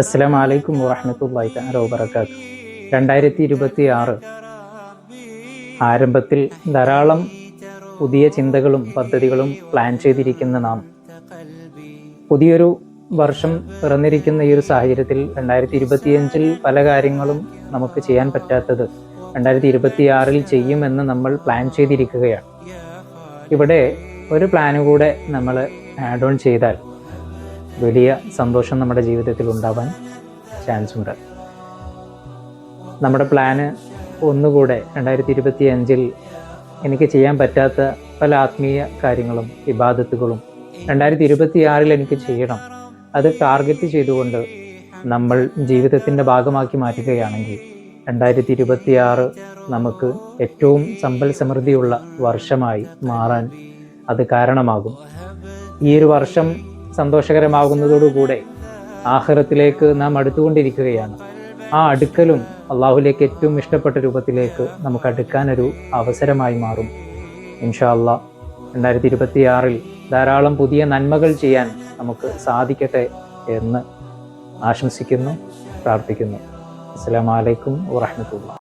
അസ്സലാമു അലൈക്കും വറഹ്മത്തുള്ളാഹി തആല വബറകാതുഹു. 2026 ആരംഭത്തിൽ ധാരാളം പുതിയ ചിന്തകളും പദ്ധതികളും പ്ലാൻ ചെയ്തിരിക്കുന്ന നാം പുതിയൊരു വർഷം പിറന്നിരിക്കുന്ന ഈ ഒരു സാഹചര്യത്തിൽ 2025 പല കാര്യങ്ങളും നമുക്ക് ചെയ്യാൻ പറ്റാത്തത് 2026 ചെയ്യുമെന്ന് നമ്മൾ പ്ലാൻ ചെയ്തിരിക്കുകയാണ്. ഇവിടെ ഒരു പ്ലാന് കൂടെ നമ്മൾ ആഡ് ഓൺ ചെയ്താൽ വലിയ സന്തോഷം നമ്മുടെ ജീവിതത്തിൽ ഉണ്ടാവാൻ ചാൻസ് ഉണ്ട്. നമ്മുടെ പ്ലാന് ഒന്നുകൂടെ 2025 എനിക്ക് ചെയ്യാൻ പറ്റാത്ത പല ആത്മീയ കാര്യങ്ങളും ഇബാദത്തുകളും 2026 എനിക്ക് ചെയ്യണം, അത് ടാർഗറ്റ് ചെയ്തുകൊണ്ട് നമ്മൾ ജീവിതത്തിൻ്റെ ഭാഗമാക്കി മാറ്റുകയാണെങ്കിൽ 2026 നമുക്ക് ഏറ്റവും സമ്പൽ സമൃദ്ധിയുള്ള വർഷമായി മാറാൻ അത് കാരണമാകും. ഈ ഒരു വർഷം സന്തോഷകരമാകുന്നതോടുകൂടെ ആഖിറത്തിലേക്ക് നാം അടുത്തുകൊണ്ടിരിക്കുകയാണ്. ആ അടുക്കലും അള്ളാഹുലേക്ക് ഏറ്റവും ഇഷ്ടപ്പെട്ട രൂപത്തിലേക്ക് നമുക്ക് അടുക്കാനൊരു അവസരമായി മാറും. ഇൻഷാ അല്ലാഹ് 2026 ധാരാളം പുതിയ നന്മകൾ ചെയ്യാൻ നമുക്ക് സാധിക്കട്ടെ എന്ന് ആശംസിക്കുന്നു, പ്രാർത്ഥിക്കുന്നു. അസ്സലാമു അലൈക്കും വറഹ്മത്തുള്ളാഹി.